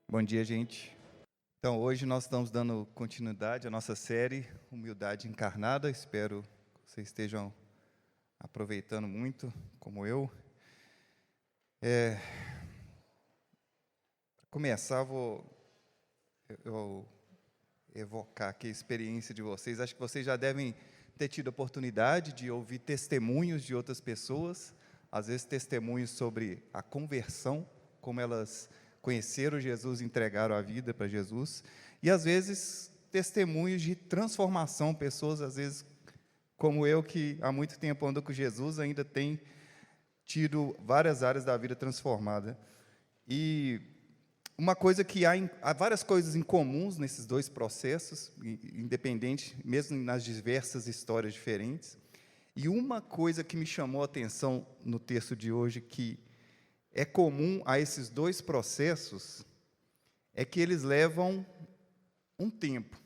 Bom dia, gente. Então, hoje nós estamos dando continuidade à nossa série Humildade Encarnada. Espero que vocês estejam aproveitando muito, como eu. Para começar, eu evocar aqui a experiência de vocês. Acho que vocês já devem ter tido a oportunidade de ouvir testemunhos de outras pessoas, às vezes testemunhos sobre a conversão, como elas conheceram Jesus e entregaram a vida para Jesus, e às vezes testemunhos de transformação, pessoas às vezes como eu, que há muito tempo ando com Jesus, ainda tem tido várias áreas da vida transformada. E uma coisa que há várias coisas em comuns nesses dois processos, independente, mesmo nas diversas histórias diferentes. E uma coisa que me chamou a atenção no texto de hoje, que é comum a esses dois processos, é que eles levam um tempo.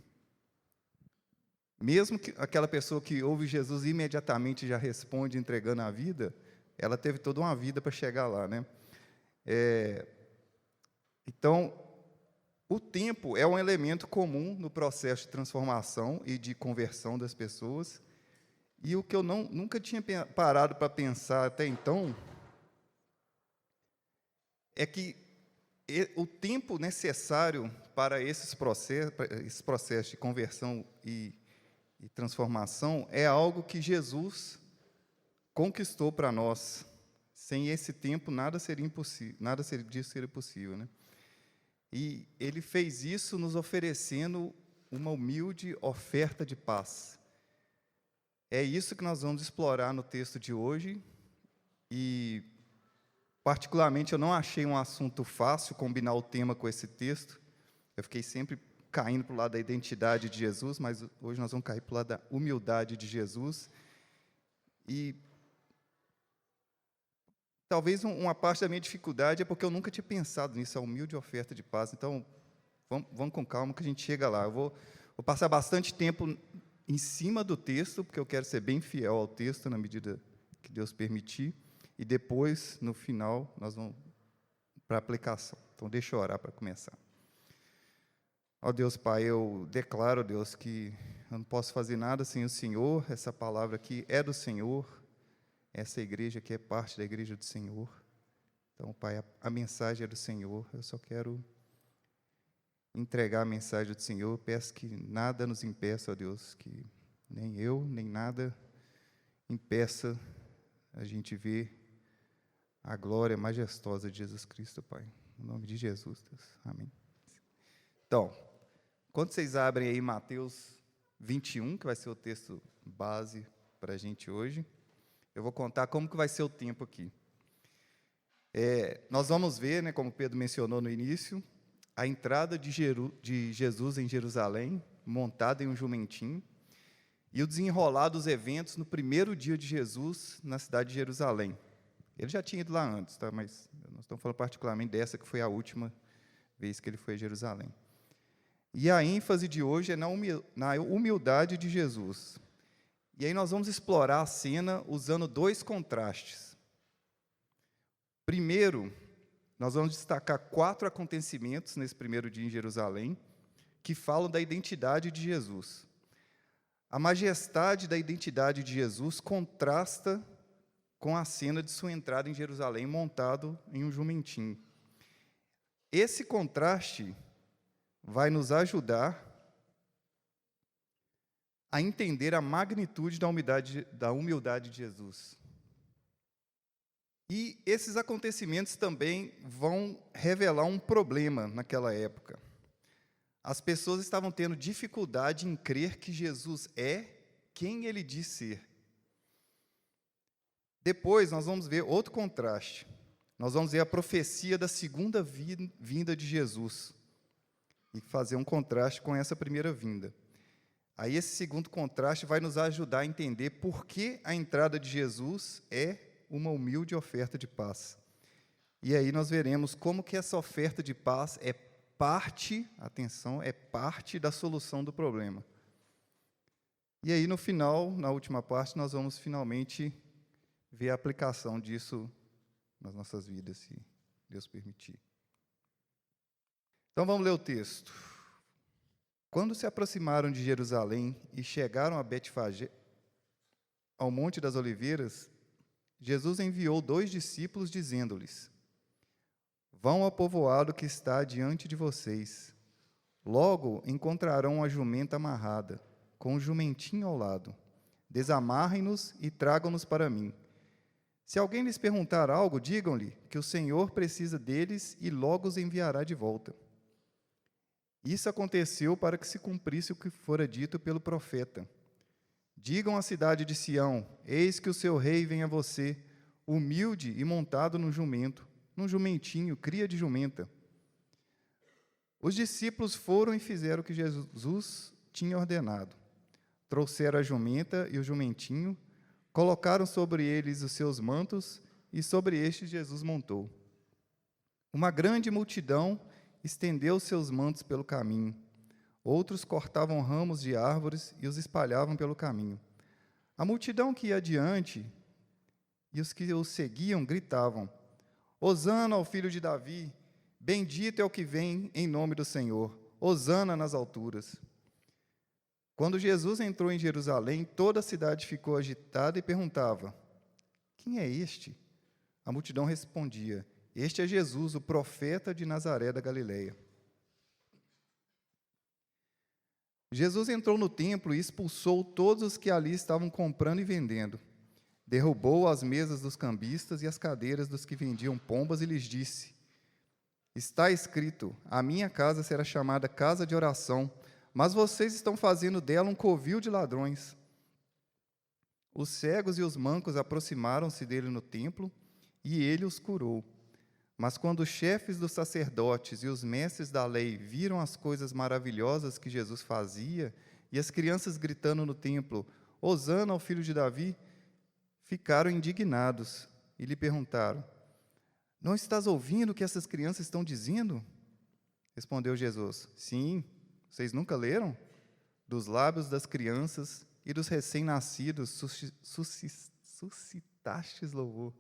Mesmo que aquela pessoa que ouve Jesus imediatamente já responde entregando a vida, ela teve toda uma vida para chegar lá, né? Então, o tempo é um elemento comum no processo de transformação e de conversão das pessoas. E o que eu nunca tinha parado para pensar até então é que o tempo necessário para esse processo de conversão e transformação é algo que Jesus conquistou para nós. Sem esse tempo, nada disso seria possível, né? E ele fez isso nos oferecendo uma humilde oferta de paz. É isso que nós vamos explorar no texto de hoje. E, particularmente, eu não achei um assunto fácil combinar o tema com esse texto. Eu fiquei sempre caindo para o lado da identidade de Jesus, mas hoje nós vamos cair para o lado da humildade de Jesus. E talvez uma parte da minha dificuldade é porque eu nunca tinha pensado nisso, a humilde oferta de paz. Então, vamos com calma que a gente chega lá. Eu vou passar bastante tempo em cima do texto, porque eu quero ser bem fiel ao texto, na medida que Deus permitir. E depois, no final, nós vamos para a aplicação. Então, deixa eu orar para começar. Ó Deus Pai, eu declaro, Deus, que eu não posso fazer nada sem o Senhor. Essa palavra aqui é do Senhor. Essa igreja aqui é parte da igreja do Senhor. Então, Pai, a mensagem é do Senhor. Eu só quero entregar a mensagem do Senhor. Peço que nada nos impeça, ó Deus, que nem eu, nem nada impeça a gente ver a glória majestosa de Jesus Cristo, Pai. Em nome de Jesus, Deus. Amém. Então, quando vocês abrem aí Mateus 21, que vai ser o texto base para a gente hoje, eu vou contar como que vai ser o tempo aqui. Nós vamos ver, né, como Pedro mencionou no início, a entrada de Jesus em Jerusalém, montada em um jumentinho, e o desenrolar dos eventos no primeiro dia de Jesus na cidade de Jerusalém. Ele já tinha ido lá antes, tá? Mas nós estamos falando particularmente dessa que foi a última vez que ele foi a Jerusalém. E a ênfase de hoje é na humildade de Jesus. E aí nós vamos explorar a cena usando dois contrastes. Primeiro, nós vamos destacar 4 acontecimentos nesse primeiro dia em Jerusalém, que falam da identidade de Jesus. A majestade da identidade de Jesus contrasta com a cena de sua entrada em Jerusalém, montado em um jumentinho. Esse contraste vai nos ajudar a entender a magnitude da humildade de Jesus. E esses acontecimentos também vão revelar um problema naquela época. As pessoas estavam tendo dificuldade em crer que Jesus é quem ele diz ser. Depois nós vamos ver outro contraste. Nós vamos ver a profecia da segunda vinda de Jesus e fazer um contraste com essa primeira vinda. Aí esse segundo contraste vai nos ajudar a entender por que a entrada de Jesus é uma humilde oferta de paz. E aí nós veremos como que essa oferta de paz é parte, atenção, é parte da solução do problema. E aí no final, na última parte, nós vamos finalmente ver a aplicação disso nas nossas vidas, se Deus permitir. Então vamos ler o texto. Quando se aproximaram de Jerusalém e chegaram a Betfagé, ao Monte das Oliveiras, Jesus enviou 2 discípulos, dizendo-lhes: Vão ao povoado que está diante de vocês. Logo encontrarão uma jumenta amarrada, com um jumentinho ao lado. Desamarrem-nos e tragam-nos para mim. Se alguém lhes perguntar algo, digam-lhe que o Senhor precisa deles e logo os enviará de volta. Isso aconteceu para que se cumprisse o que fora dito pelo profeta. Digam à cidade de Sião: eis que o seu rei vem a você, humilde e montado num jumento, num jumentinho, cria de jumenta. Os discípulos foram e fizeram o que Jesus tinha ordenado. Trouxeram a jumenta e o jumentinho, colocaram sobre eles os seus mantos, e sobre estes Jesus montou. Uma grande multidão estendeu seus mantos pelo caminho. Outros cortavam ramos de árvores e os espalhavam pelo caminho. A multidão que ia adiante e os que o seguiam gritavam: Hosana ao filho de Davi, bendito é o que vem em nome do Senhor, Hosana nas alturas. Quando Jesus entrou em Jerusalém, toda a cidade ficou agitada e perguntava: Quem é este? A multidão respondia: Este é Jesus, o profeta de Nazaré da Galileia. Jesus entrou no templo e expulsou todos os que ali estavam comprando e vendendo. Derrubou as mesas dos cambistas e as cadeiras dos que vendiam pombas e lhes disse: Está escrito, a minha casa será chamada casa de oração, mas vocês estão fazendo dela um covil de ladrões. Os cegos e os mancos aproximaram-se dele no templo, e ele os curou. Mas quando os chefes dos sacerdotes e os mestres da lei viram as coisas maravilhosas que Jesus fazia, e as crianças gritando no templo: Hosana ao filho de Davi, ficaram indignados e lhe perguntaram: Não estás ouvindo o que essas crianças estão dizendo? Respondeu Jesus: Sim, vocês nunca leram? Dos lábios das crianças e dos recém-nascidos suscitastes louvor.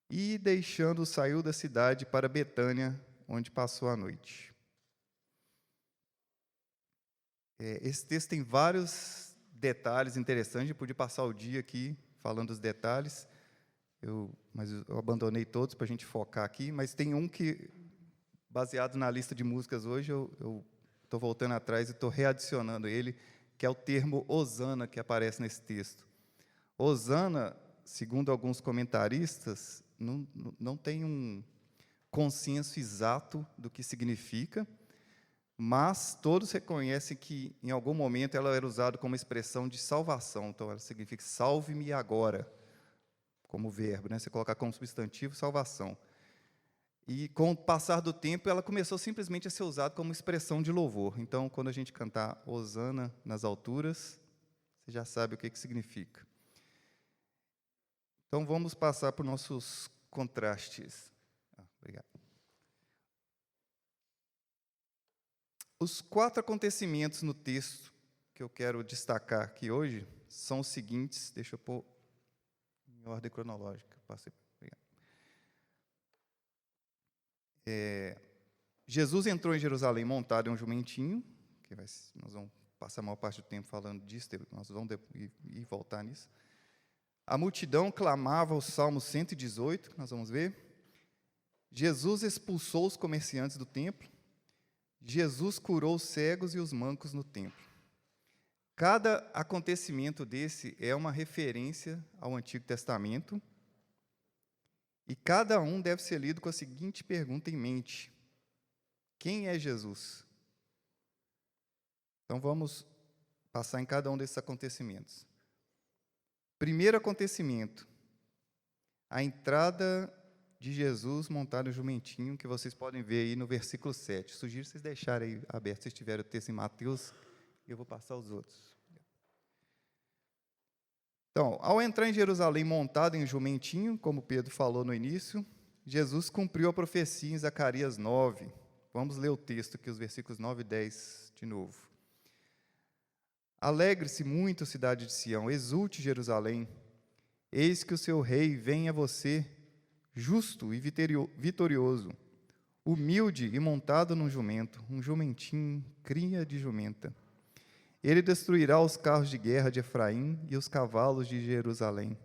E, deixando, saiu da cidade para Betânia, onde passou a noite. Esse texto tem vários detalhes interessantes, a gente podia passar o dia aqui falando dos detalhes, mas eu abandonei todos para a gente focar aqui, mas tem um que, baseado na lista de músicas hoje, eu estou voltando atrás e estou readicionando ele, que é o termo Hosana, que aparece nesse texto. Hosana, segundo alguns comentaristas, não tem um consenso exato do que significa, mas todos reconhecem que, em algum momento, ela era usada como expressão de salvação. Então, ela significa salve-me agora, como verbo, né? Você colocar como substantivo, salvação. E, com o passar do tempo, ela começou simplesmente a ser usada como expressão de louvor. Então, quando a gente cantar Hosana nas alturas, você já sabe o que significa. Então, vamos passar por nossos contrastes. Obrigado. Os 4 acontecimentos no texto que eu quero destacar aqui hoje são os seguintes. Deixa eu pôr em ordem cronológica. Obrigado. Jesus entrou em Jerusalém montado em um jumentinho, nós vamos passar a maior parte do tempo falando disso, nós vamos ir voltar nisso. A multidão clamava o Salmo 118, que nós vamos ver. Jesus expulsou os comerciantes do templo. Jesus curou os cegos e os mancos no templo. Cada acontecimento desse é uma referência ao Antigo Testamento, e cada um deve ser lido com a seguinte pergunta em mente: quem é Jesus? Então vamos passar em cada um desses acontecimentos. Primeiro acontecimento, a entrada de Jesus montado em jumentinho, que vocês podem ver aí no versículo 7. Sugiro vocês deixarem aí aberto, se tiver o texto em Mateus, e eu vou passar os outros. Então, ao entrar em Jerusalém montado em jumentinho, como Pedro falou no início, Jesus cumpriu a profecia em Zacarias 9. Vamos ler o texto aqui, os versículos 9 e 10 de novo. Alegre-se muito, cidade de Sião, exulte Jerusalém. Eis que o seu rei vem a você, justo e vitorioso. humilde e montado num jumento, um jumentinho, cria de jumenta. Ele destruirá os carros de guerra de Efraim e os cavalos de Jerusalém,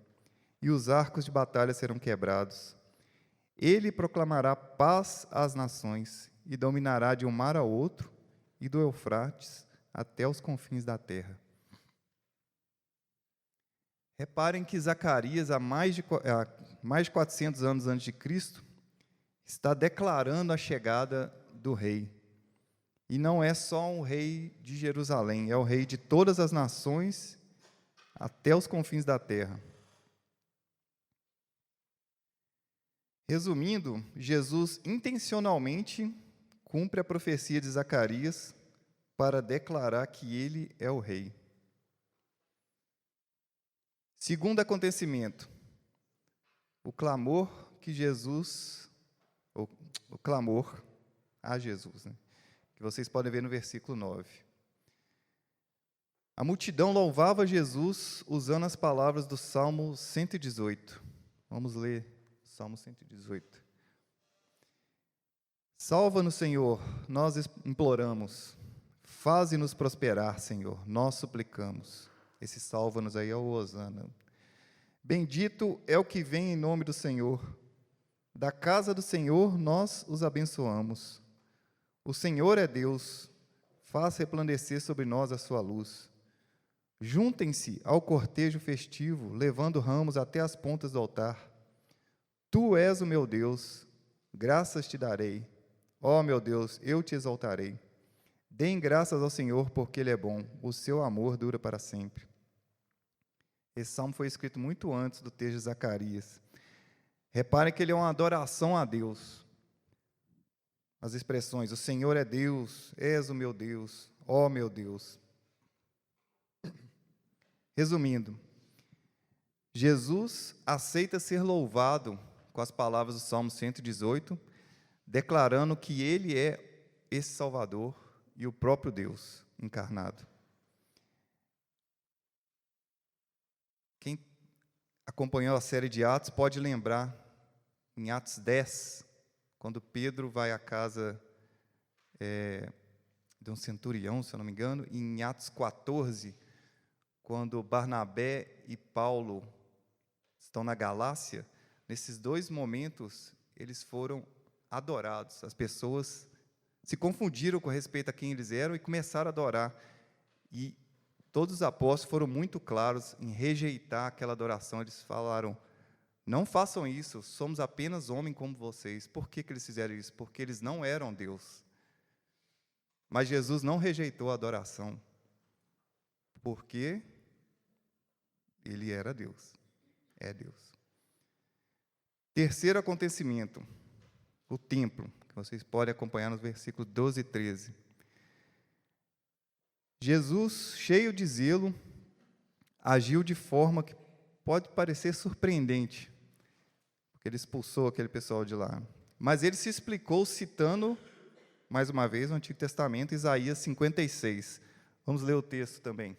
e os arcos de batalha serão quebrados. Ele proclamará paz às nações e dominará de um mar a outro e do Eufrates até os confins da terra. Reparem que Zacarias, há mais de 400 anos antes de Cristo, está declarando a chegada do rei. E não é só um rei de Jerusalém, é o rei de todas as nações até os confins da terra. Resumindo, Jesus intencionalmente cumpre a profecia de Zacarias para declarar que ele é o rei. Segundo acontecimento, o clamor a Jesus, né? Que vocês podem ver no versículo 9. A multidão louvava Jesus usando as palavras do Salmo 118. Vamos ler Salmo 118. Salva-nos, Senhor, nós imploramos. Faze-nos prosperar, Senhor, nós suplicamos. Esse salva-nos aí é o Hosana. Bendito é o que vem em nome do Senhor. Da casa do Senhor nós os abençoamos. O Senhor é Deus, faz resplandecer sobre nós a sua luz. Juntem-se ao cortejo festivo, levando ramos até as pontas do altar. Tu és o meu Deus, graças te darei. Ó meu Deus, eu te exaltarei. Deem graças ao Senhor, porque Ele é bom, o seu amor dura para sempre. Esse salmo foi escrito muito antes do texto de Zacarias. Reparem que ele é uma adoração a Deus. As expressões, o Senhor é Deus, és o meu Deus, ó meu Deus. Resumindo, Jesus aceita ser louvado com as palavras do Salmo 118, declarando que Ele é esse Salvador e o próprio Deus encarnado. Quem acompanhou a série de Atos pode lembrar, em Atos 10, quando Pedro vai à casa de um centurião, se eu não me engano, e em Atos 14, quando Barnabé e Paulo estão na Galácia, nesses dois momentos, eles foram adorados. As pessoas se confundiram com respeito a quem eles eram e começaram a adorar. E todos os apóstolos foram muito claros em rejeitar aquela adoração. Eles falaram, não façam isso, somos apenas homens como vocês. Por que eles fizeram isso? Porque eles não eram Deus. Mas Jesus não rejeitou a adoração, porque Ele era Deus, é Deus. Terceiro acontecimento, o templo, que vocês podem acompanhar nos versículos 12 e 13. Jesus, cheio de zelo, agiu de forma que pode parecer surpreendente, porque ele expulsou aquele pessoal de lá. Mas ele se explicou citando, mais uma vez, o Antigo Testamento, Isaías 56. Vamos ler o texto também.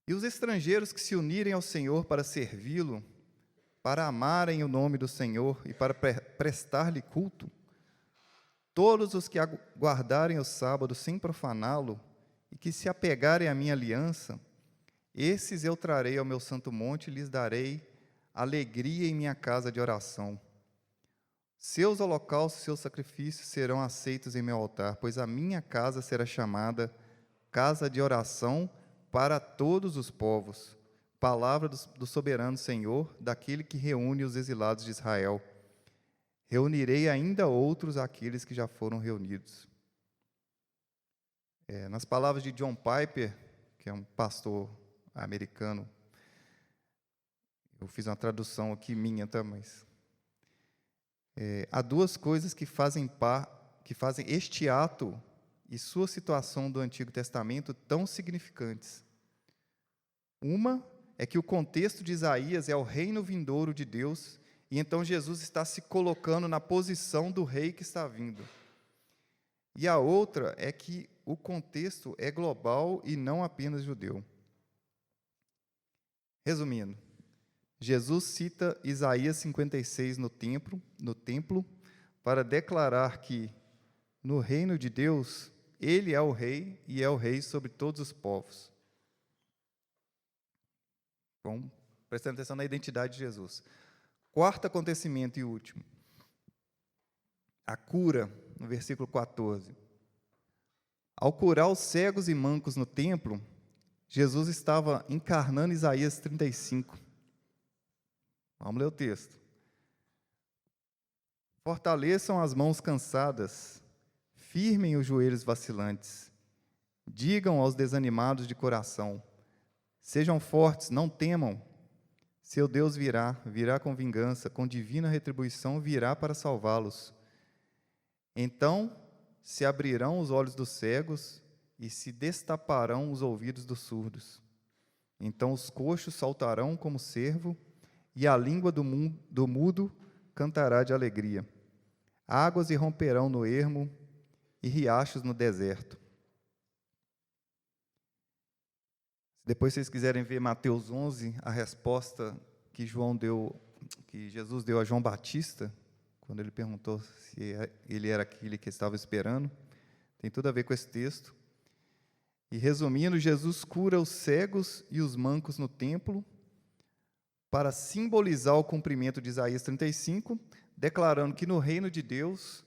E os estrangeiros que se unirem ao Senhor para servi-lo, para amarem o nome do Senhor e para prestar-lhe culto, todos os que guardarem o sábado sem profaná-lo e que se apegarem à minha aliança, esses eu trarei ao meu santo monte e lhes darei alegria em minha casa de oração. Seus holocaustos e seus sacrifícios serão aceitos em meu altar, pois a minha casa será chamada casa de oração para todos os povos, palavra do soberano Senhor, daquele que reúne os exilados de Israel. Reunirei ainda outros aqueles que já foram reunidos. Nas palavras de John Piper, que é um pastor americano, eu fiz uma tradução aqui minha, tá? Mas há duas coisas que fazem este ato e sua situação do Antigo Testamento tão significantes. Uma é que o contexto de Isaías é o reino vindouro de Deus, e então Jesus está se colocando na posição do rei que está vindo. E a outra é que o contexto é global e não apenas judeu. Resumindo, Jesus cita Isaías 56 no templo, para declarar que, no reino de Deus, ele é o rei e é o rei sobre todos os povos. Bom, prestando atenção na identidade de Jesus. Quarto acontecimento e último. A cura, no versículo 14. Ao curar os cegos e mancos no templo, Jesus estava encarnando Isaías 35. Vamos ler o texto. Fortaleçam as mãos cansadas, firmem os joelhos vacilantes. Digam aos desanimados de coração: sejam fortes, não temam. Seu Deus virá com vingança, com divina retribuição virá para salvá-los. Então se abrirão os olhos dos cegos e se destaparão os ouvidos dos surdos. Então os coxos saltarão como cervo e a língua do mudo cantará de alegria. Águas irromperão no ermo e riachos no deserto. Depois, se vocês quiserem ver Mateus 11, a resposta que Jesus deu a João Batista, quando ele perguntou se ele era aquele que estava esperando, tem tudo a ver com esse texto. E resumindo, Jesus cura os cegos e os mancos no templo, para simbolizar o cumprimento de Isaías 35, declarando que no reino de Deus,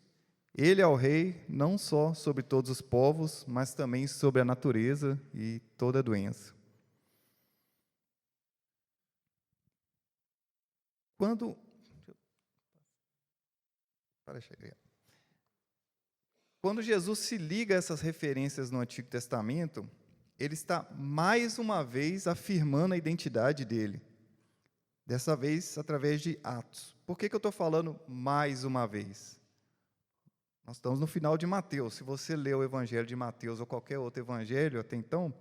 ele é o rei não só sobre todos os povos, mas também sobre a natureza e toda a doença. Quando Jesus se liga a essas referências no Antigo Testamento, ele está mais uma vez afirmando a identidade dele. Dessa vez, através de Atos. Por que eu estou falando mais uma vez? Nós estamos no final de Mateus. Se você ler o Evangelho de Mateus ou qualquer outro evangelho até então,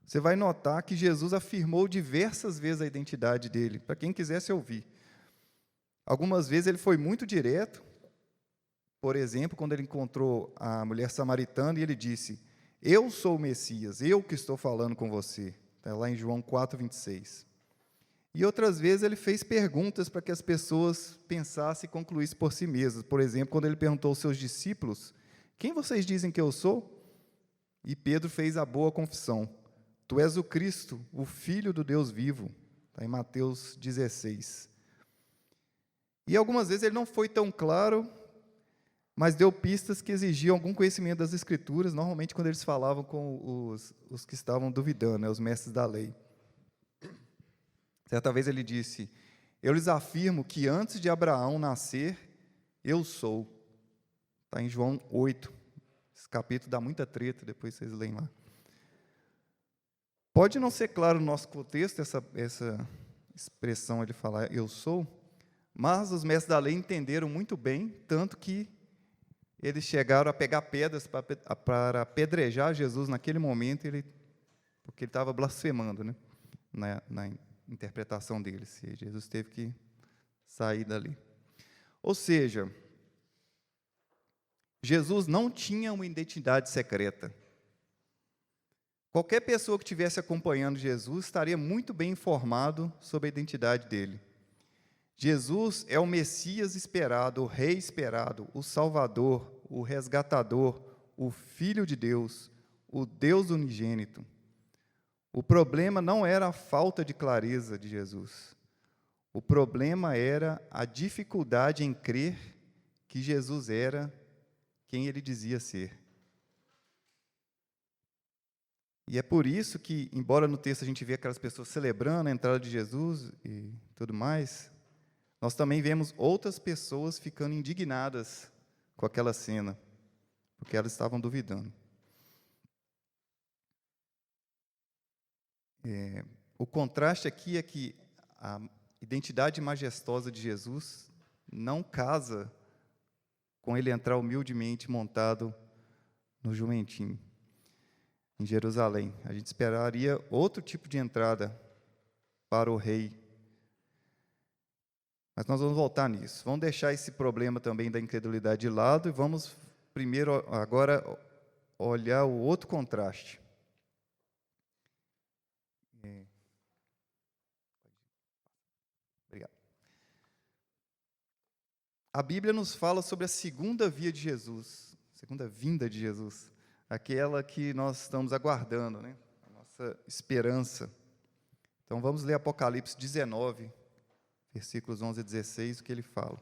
você vai notar que Jesus afirmou diversas vezes a identidade dele, para quem quisesse ouvir. Algumas vezes ele foi muito direto. Por exemplo, quando ele encontrou a mulher samaritana e ele disse: eu sou o Messias, eu que estou falando com você. Está lá em João 4:26. E outras vezes ele fez perguntas para que as pessoas pensassem e concluíssem por si mesmas. Por exemplo, quando ele perguntou aos seus discípulos: quem vocês dizem que eu sou? E Pedro fez a boa confissão: tu és o Cristo, o Filho do Deus vivo. Está em Mateus 16. E algumas vezes ele não foi tão claro, mas deu pistas que exigiam algum conhecimento das Escrituras, normalmente quando eles falavam com os que estavam duvidando, né, os mestres da lei. Certa vez ele disse: eu lhes afirmo que antes de Abraão nascer, eu sou. Está em João 8. Esse capítulo dá muita treta, depois vocês leem lá. Pode não ser claro no nosso contexto essa expressão de falar eu sou, mas os mestres da lei entenderam muito bem, tanto que eles chegaram a pegar pedras para apedrejar Jesus naquele momento, porque ele estava blasfemando, né, na interpretação deles. E Jesus teve que sair dali. Ou seja, Jesus não tinha uma identidade secreta. Qualquer pessoa que estivesse acompanhando Jesus estaria muito bem informado sobre a identidade dele. Jesus é o Messias esperado, o Rei esperado, o Salvador, o Resgatador, o Filho de Deus, o Deus unigênito. O problema não era a falta de clareza de Jesus. O problema era a dificuldade em crer que Jesus era quem ele dizia ser. E é por isso que, embora no texto a gente vê aquelas pessoas celebrando a entrada de Jesus e tudo mais, nós também vemos outras pessoas ficando indignadas com aquela cena, porque elas estavam duvidando. O contraste aqui é que a identidade majestosa de Jesus não casa com ele entrar humildemente montado no jumentinho em Jerusalém. A gente esperaria outro tipo de entrada para o rei. Mas nós vamos voltar nisso. Vamos deixar esse problema também da incredulidade de lado e vamos primeiro agora olhar o outro contraste. A Bíblia nos fala sobre a segunda segunda vinda de Jesus, aquela que nós estamos aguardando, né? A nossa esperança. Então vamos ler Apocalipse 19, versículos 11 a 16, o que ele fala.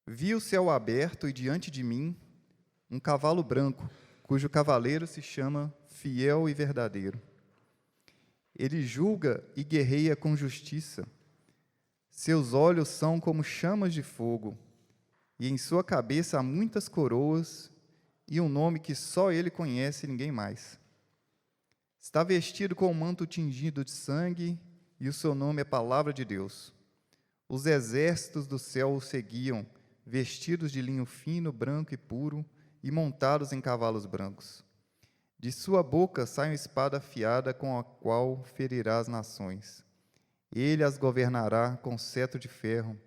Vi o céu aberto e diante de mim um cavalo branco, cujo cavaleiro se chama Fiel e Verdadeiro. Ele julga e guerreia com justiça. Seus olhos são como chamas de fogo, e em sua cabeça há muitas coroas e um nome que só ele conhece e ninguém mais. Está vestido com um manto tingido de sangue, e o seu nome é Palavra de Deus. Os exércitos do céu o seguiam, vestidos de linho fino, branco e puro, e montados em cavalos brancos. De sua boca sai uma espada afiada com a qual ferirá as nações. Ele as governará com cetro de ferro.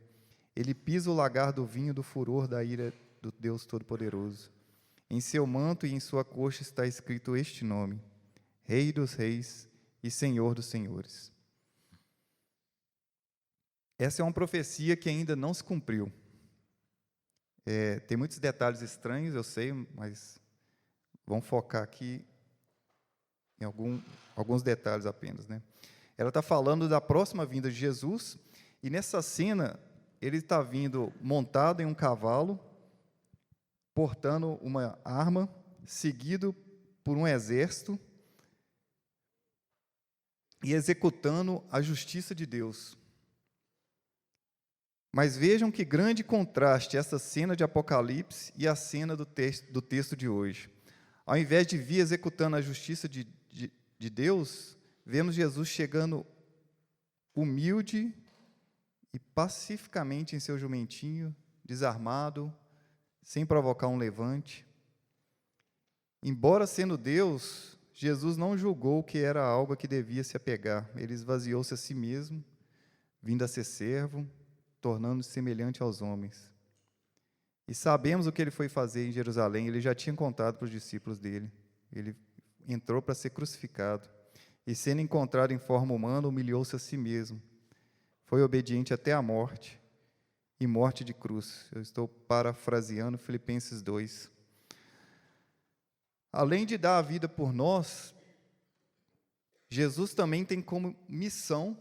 Ele pisa o lagar do vinho do furor da ira do Deus Todo-Poderoso. Em seu manto e em sua coxa está escrito este nome: Rei dos Reis e Senhor dos Senhores. Essa é uma profecia que ainda não se cumpriu. Tem muitos detalhes estranhos, eu sei, mas vamos focar aqui em alguns detalhes apenas, né? Ela está falando da próxima vinda de Jesus, e nessa cena ele está vindo montado em um cavalo, portando uma arma, seguido por um exército e executando a justiça de Deus. Mas vejam que grande contraste essa cena de Apocalipse e a cena do texto de hoje. Ao invés de vir executando a justiça de Deus, vemos Jesus chegando humilde e pacificamente em seu jumentinho, desarmado, sem provocar um levante. Embora sendo Deus, Jesus não julgou que era algo a que devia se apegar. Ele esvaziou-se a si mesmo, vindo a ser servo, tornando-se semelhante aos homens. E sabemos o que ele foi fazer em Jerusalém. Ele já tinha contado para os discípulos dele. Ele entrou para ser crucificado. E sendo encontrado em forma humana, humilhou-se a si mesmo. Foi obediente até a morte, e morte de cruz. Eu estou parafraseando Filipenses 2. Além de dar a vida por nós, Jesus também tem como missão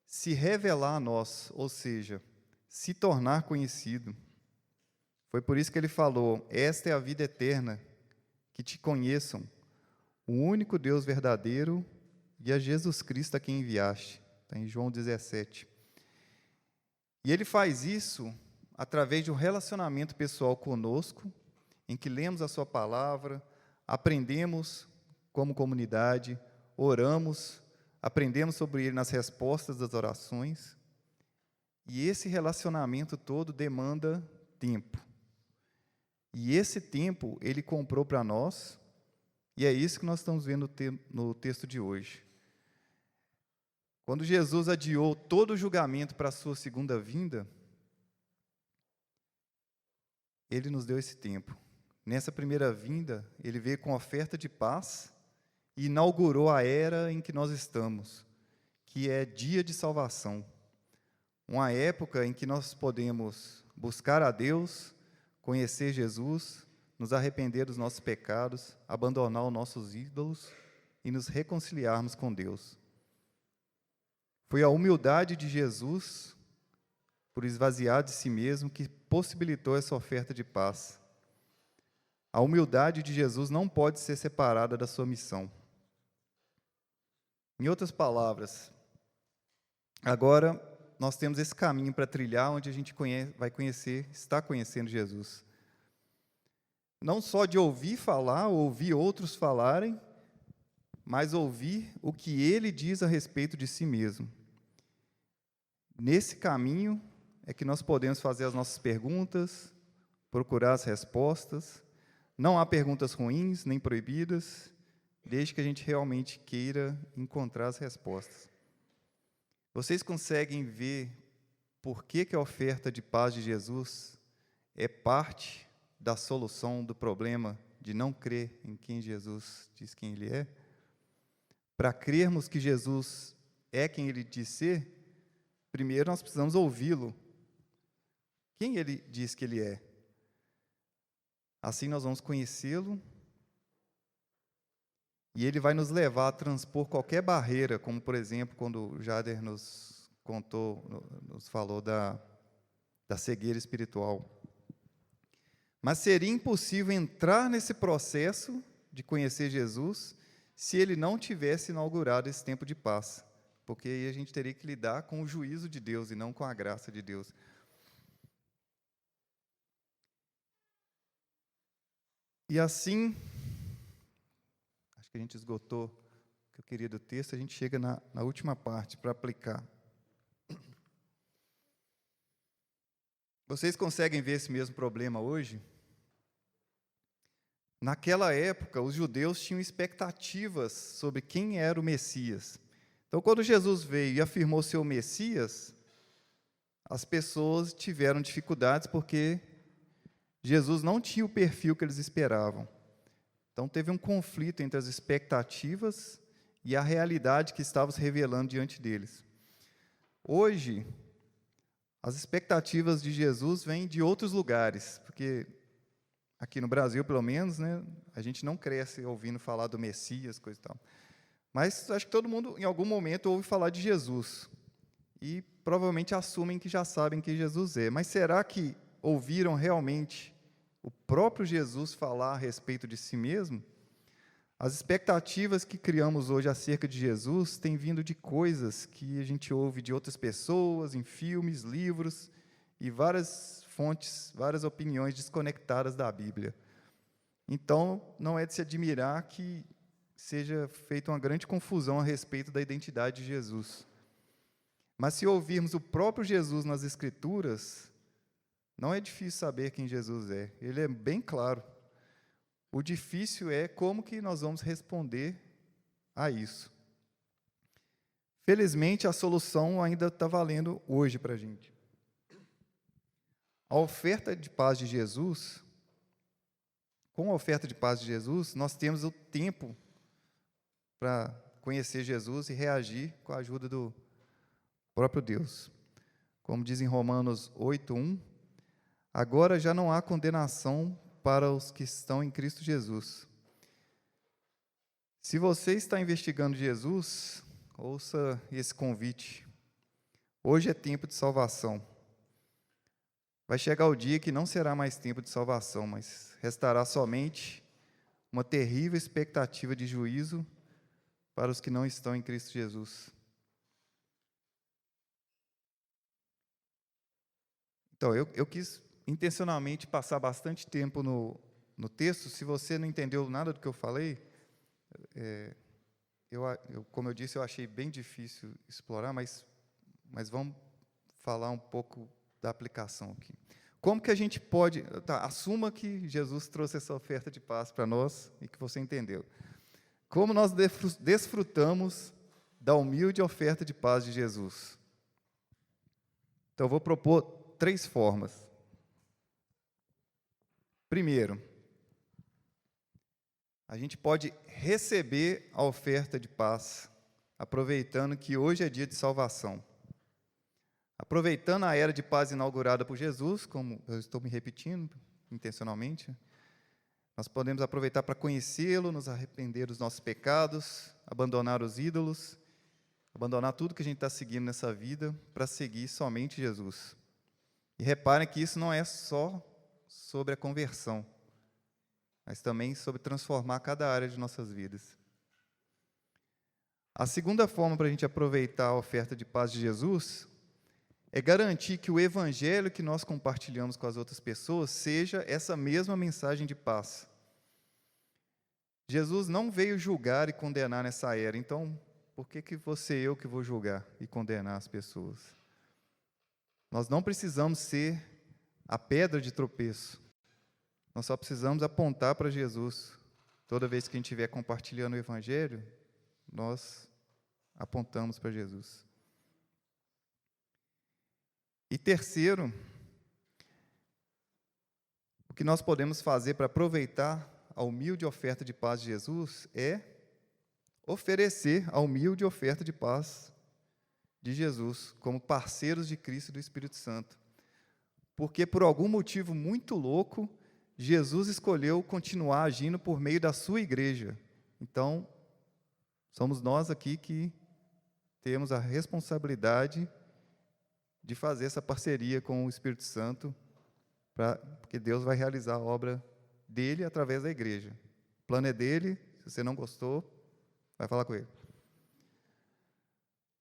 se revelar a nós, ou seja, se tornar conhecido. Foi por isso que ele falou: esta é a vida eterna, que te conheçam, o único Deus verdadeiro e a Jesus Cristo a quem enviaste. Está em João 17. E ele faz isso através de um relacionamento pessoal conosco, em que lemos a sua palavra, aprendemos como comunidade, oramos, aprendemos sobre ele nas respostas das orações, e esse relacionamento todo demanda tempo. E esse tempo ele comprou para nós, e é isso que nós estamos vendo no texto de hoje. Quando Jesus adiou todo o julgamento para a sua segunda vinda, ele nos deu esse tempo. Nessa primeira vinda, ele veio com oferta de paz e inaugurou a era em que nós estamos, que é dia de salvação. Uma época em que nós podemos buscar a Deus, conhecer Jesus, nos arrepender dos nossos pecados, abandonar os nossos ídolos e nos reconciliarmos com Deus. Foi a humildade de Jesus, por esvaziar de si mesmo, que possibilitou essa oferta de paz. A humildade de Jesus não pode ser separada da sua missão. Em outras palavras, agora nós temos esse caminho para trilhar, onde a gente está conhecendo Jesus. Não só de ouvir falar, ouvir outros falarem, mas ouvir o que ele diz a respeito de si mesmo. Nesse caminho é que nós podemos fazer as nossas perguntas, procurar as respostas. Não há perguntas ruins nem proibidas, desde que a gente realmente queira encontrar as respostas. Vocês conseguem ver por que a oferta de paz de Jesus é parte da solução do problema de não crer em quem Jesus diz quem Ele é? Para crermos que Jesus é quem Ele diz ser, primeiro nós precisamos ouvi-lo. Quem ele diz que ele é? Assim nós vamos conhecê-lo e ele vai nos levar a transpor qualquer barreira, como, por exemplo, quando o Jader nos falou da cegueira espiritual. Mas seria impossível entrar nesse processo de conhecer Jesus se ele não tivesse inaugurado esse tempo de paz, porque aí a gente teria que lidar com o juízo de Deus e não com a graça de Deus. E assim, acho que a gente esgotou o que eu queria do texto, a gente chega na última parte para aplicar. Vocês conseguem ver esse mesmo problema hoje? Naquela época, os judeus tinham expectativas sobre quem era o Messias. Então, quando Jesus veio e afirmou ser o Messias, as pessoas tiveram dificuldades porque Jesus não tinha o perfil que eles esperavam. Então, teve um conflito entre as expectativas e a realidade que estava se revelando diante deles. Hoje, as expectativas de Jesus vêm de outros lugares, porque aqui no Brasil, pelo menos, né, a gente não cresce ouvindo falar do Messias, coisa e tal. Mas acho que todo mundo, em algum momento, ouve falar de Jesus. E provavelmente assumem que já sabem quem Jesus é. Mas será que ouviram realmente o próprio Jesus falar a respeito de si mesmo? As expectativas que criamos hoje acerca de Jesus têm vindo de coisas que a gente ouve de outras pessoas, em filmes, livros e várias fontes, várias opiniões desconectadas da Bíblia. Então, não é de se admirar que seja feita uma grande confusão a respeito da identidade de Jesus. Mas se ouvirmos o próprio Jesus nas Escrituras, não é difícil saber quem Jesus é. Ele é bem claro. O difícil é como que nós vamos responder a isso. Felizmente, a solução ainda está valendo hoje para a gente. A oferta de paz de Jesus, com a oferta de paz de Jesus, nós temos o tempo para conhecer Jesus e reagir com a ajuda do próprio Deus. Como diz em Romanos 8:1, agora já não há condenação para os que estão em Cristo Jesus. Se você está investigando Jesus, ouça esse convite. Hoje é tempo de salvação. Vai chegar o dia que não será mais tempo de salvação, mas restará somente uma terrível expectativa de juízo para os que não estão em Cristo Jesus. Então, eu quis intencionalmente passar bastante tempo no texto. Se você não entendeu nada do que eu falei, como eu disse, eu achei bem difícil explorar, mas vamos falar um pouco da aplicação aqui. Como que a gente pode... assuma que Jesus trouxe essa oferta de paz para nós e que você entendeu. Como nós desfrutamos da humilde oferta de paz de Jesus? Então, eu vou propor 3 formas. Primeiro, a gente pode receber a oferta de paz, aproveitando que hoje é dia de salvação. Aproveitando a era de paz inaugurada por Jesus, como eu estou me repetindo intencionalmente, nós podemos aproveitar para conhecê-lo, nos arrepender dos nossos pecados, abandonar os ídolos, abandonar tudo que a gente está seguindo nessa vida para seguir somente Jesus. E reparem que isso não é só sobre a conversão, mas também sobre transformar cada área de nossas vidas. A segunda forma para a gente aproveitar a oferta de paz de Jesus é garantir que o evangelho que nós compartilhamos com as outras pessoas seja essa mesma mensagem de paz. Jesus não veio julgar e condenar nessa era, então por que você e eu que vou julgar e condenar as pessoas? Nós não precisamos ser a pedra de tropeço. Nós só precisamos apontar para Jesus. Toda vez que a gente estiver compartilhando o evangelho, nós apontamos para Jesus. E terceiro, o que nós podemos fazer para aproveitar a humilde oferta de paz de Jesus é oferecer a humilde oferta de paz de Jesus, como parceiros de Cristo e do Espírito Santo. Porque, por algum motivo muito louco, Jesus escolheu continuar agindo por meio da sua igreja. Então, somos nós aqui que temos a responsabilidade de fazer essa parceria com o Espírito Santo, porque Deus vai realizar a obra dele através da igreja. O plano é dele, se você não gostou, vai falar com ele.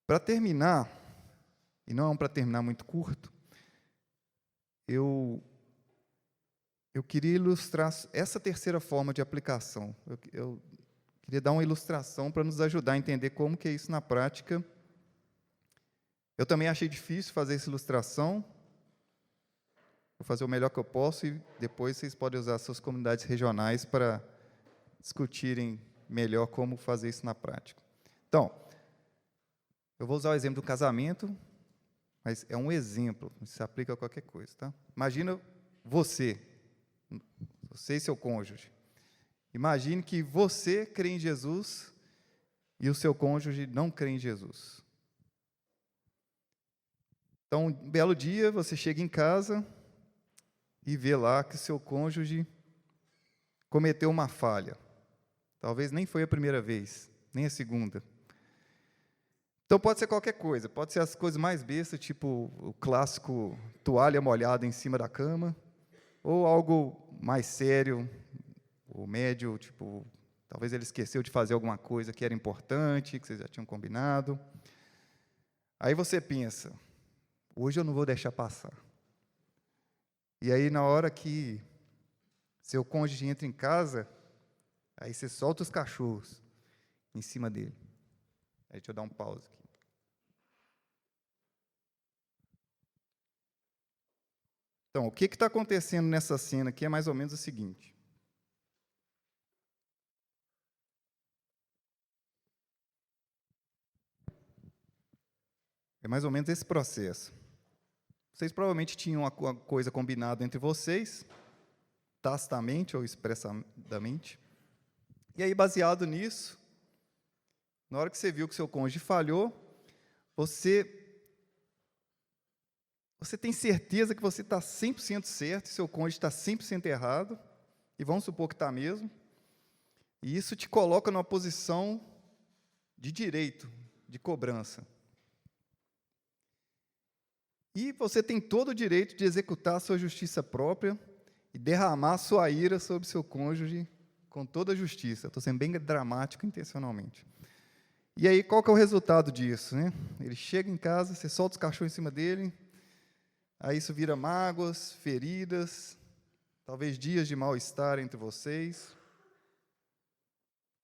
Para terminar, e não é para terminar muito curto, eu queria ilustrar essa terceira forma de aplicação. Eu queria dar uma ilustração para nos ajudar a entender como que é isso na prática. Eu também achei difícil fazer essa ilustração. Vou fazer o melhor que eu posso e depois vocês podem usar suas comunidades regionais para discutirem melhor como fazer isso na prática. Então, eu vou usar o exemplo do casamento, mas é um exemplo, se aplica a qualquer coisa, tá? Imagina você e seu cônjuge. Imagine que você crê em Jesus e o seu cônjuge não crê em Jesus. Então, um belo dia, você chega em casa e vê lá que seu cônjuge cometeu uma falha. Talvez nem foi a primeira vez, nem a segunda. Então, pode ser qualquer coisa. Pode ser as coisas mais bestas, tipo o clássico toalha molhada em cima da cama, ou algo mais sério, ou médio, tipo, talvez ele esqueceu de fazer alguma coisa que era importante, que vocês já tinham combinado. Aí você pensa, hoje eu não vou deixar passar. E aí, na hora que seu cônjuge entra em casa, aí você solta os cachorros em cima dele. Aí, deixa eu dar um pause aqui. Então, o que está acontecendo nessa cena aqui é mais ou menos o seguinte. É mais ou menos esse processo. Vocês provavelmente tinham uma coisa combinada entre vocês, tacitamente ou expressamente. E aí, baseado nisso, na hora que você viu que seu cônjuge falhou, você tem certeza que você está 100% certo, e seu cônjuge está 100% errado, e vamos supor que está mesmo, e isso te coloca numa posição de direito, de cobrança. E você tem todo o direito de executar a sua justiça própria e derramar sua ira sobre seu cônjuge com toda a justiça. Estou sendo bem dramático intencionalmente. E aí, qual que é o resultado disso, né? Ele chega em casa, você solta os cachorros em cima dele, aí isso vira mágoas, feridas, talvez dias de mal-estar entre vocês,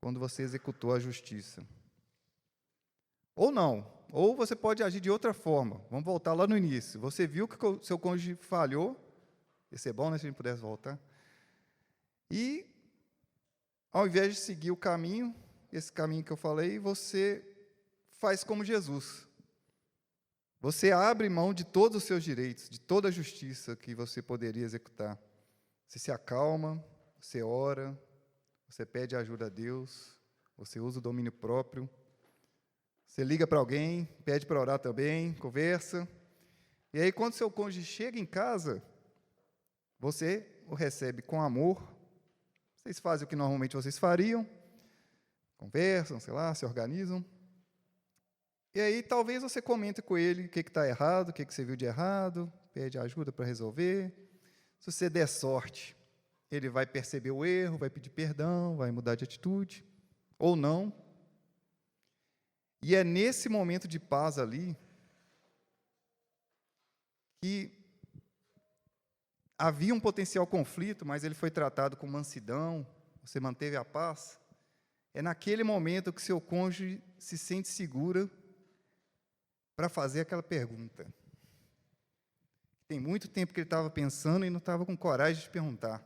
quando você executou a justiça. Ou não, ou você pode agir de outra forma. Vamos voltar lá no início. Você viu que o seu cônjuge falhou, ia ser bom, né, se a gente pudesse voltar, e, ao invés de seguir o caminho, esse caminho que eu falei, você faz como Jesus. Você abre mão de todos os seus direitos, de toda a justiça que você poderia executar. Você se acalma, você ora, você pede ajuda a Deus, você usa o domínio próprio, você liga para alguém, pede para orar também, conversa. E aí, quando seu cônjuge chega em casa, você o recebe com amor, vocês fazem o que normalmente vocês fariam, conversam, sei lá, se organizam. E aí, talvez você comente com ele o que está errado, o que você viu de errado, pede ajuda para resolver. Se você der sorte, ele vai perceber o erro, vai pedir perdão, vai mudar de atitude, ou não. E é nesse momento de paz ali que havia um potencial conflito, mas ele foi tratado com mansidão, você manteve a paz. É naquele momento que seu cônjuge se sente segura para fazer aquela pergunta. Tem muito tempo que ele estava pensando e não estava com coragem de perguntar.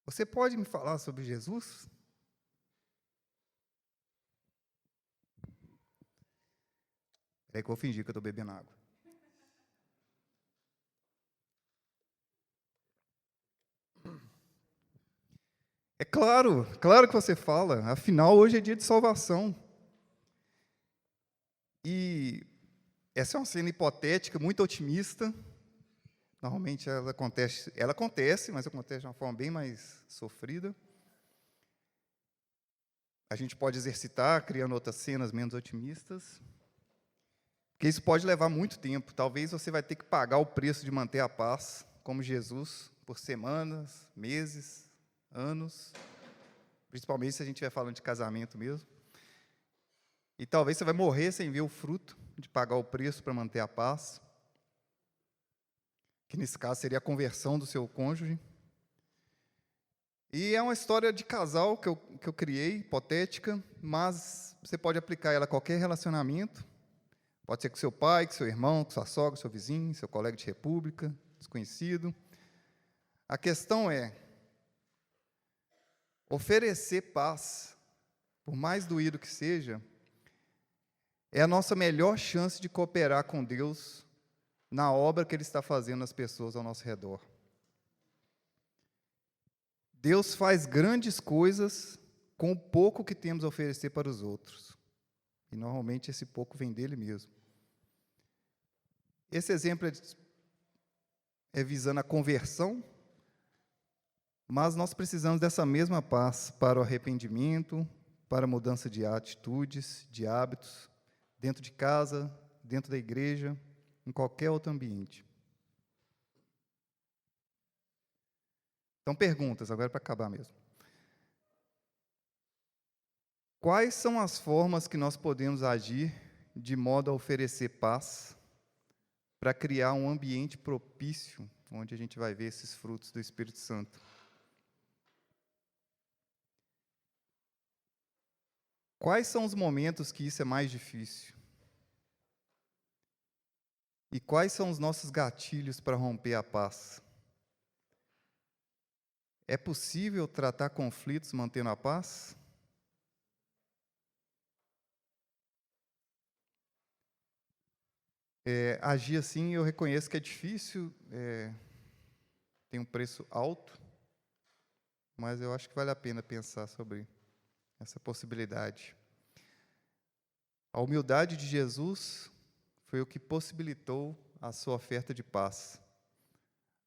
Você pode me falar sobre Jesus? É que eu vou fingir que eu estou bebendo água. É claro que você fala, afinal hoje é dia de salvação. E essa é uma cena hipotética, muito otimista. Normalmente ela acontece, mas acontece de uma forma bem mais sofrida. A gente pode exercitar, criando outras cenas menos otimistas, porque isso pode levar muito tempo. Talvez você vai ter que pagar o preço de manter a paz, como Jesus, por semanas, meses, anos, principalmente se a gente estiver falando de casamento mesmo. E talvez você vai morrer sem ver o fruto de pagar o preço para manter a paz, que nesse caso seria a conversão do seu cônjuge. E é uma história de casal que eu criei, hipotética, mas você pode aplicar ela a qualquer relacionamento. Pode ser com seu pai, com seu irmão, com sua sogra, seu vizinho, seu colega de república, desconhecido. A questão é oferecer paz, por mais doído que seja, é a nossa melhor chance de cooperar com Deus na obra que Ele está fazendo nas pessoas ao nosso redor. Deus faz grandes coisas com o pouco que temos a oferecer para os outros. E normalmente esse pouco vem dele mesmo. Esse exemplo é visando a conversão, mas nós precisamos dessa mesma paz para o arrependimento, para a mudança de atitudes, de hábitos, dentro de casa, dentro da igreja, em qualquer outro ambiente. Então, perguntas, agora para acabar mesmo. Quais são as formas que nós podemos agir de modo a oferecer paz para criar um ambiente propício onde a gente vai ver esses frutos do Espírito Santo? Quais são os momentos que isso é mais difícil? E quais são os nossos gatilhos para romper a paz? É possível tratar conflitos mantendo a paz? Agir assim, eu reconheço que é difícil, tem um preço alto, mas eu acho que vale a pena pensar sobre essa possibilidade. A humildade de Jesus foi o que possibilitou a sua oferta de paz.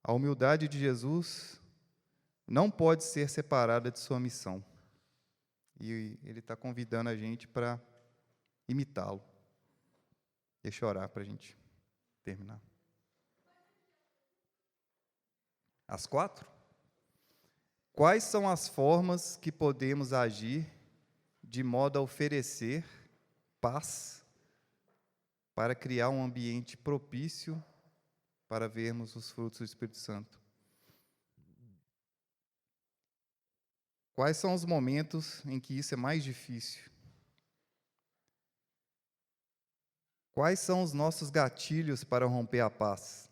A humildade de Jesus não pode ser separada de sua missão. E Ele está convidando a gente para imitá-lo. Deixa eu orar para a gente terminar. As 4? Quais são as formas que podemos agir de modo a oferecer paz para criar um ambiente propício para vermos os frutos do Espírito Santo? Quais são os momentos em que isso é mais difícil? Quais são os nossos gatilhos para romper a paz?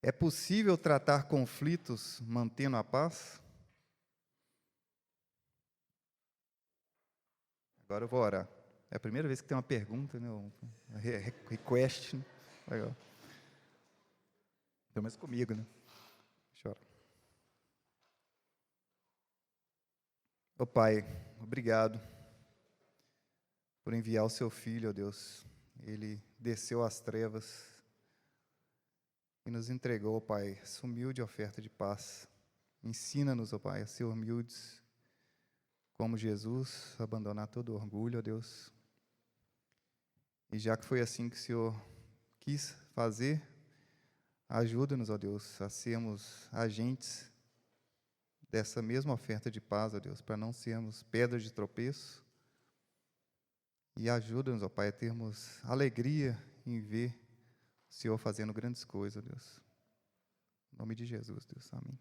É possível tratar conflitos mantendo a paz? Agora eu vou orar. É a primeira vez que tem uma pergunta, né? Um request. Né? Legal. Pelo menos comigo, né? Deixa eu orar. Ô Pai, obrigado por enviar o seu Filho, ó Deus. Ele desceu às trevas e nos entregou, ó Pai, essa humilde oferta de paz. Ensina-nos, ó Pai, a ser humildes como Jesus, abandonar todo orgulho, ó Deus. E já que foi assim que o Senhor quis fazer, ajuda-nos, ó Deus, a sermos agentes dessa mesma oferta de paz, ó Deus, para não sermos pedras de tropeço. E ajuda-nos, ó Pai, a termos alegria em ver o Senhor fazendo grandes coisas, ó Deus. Em nome de Jesus, Deus. Amém.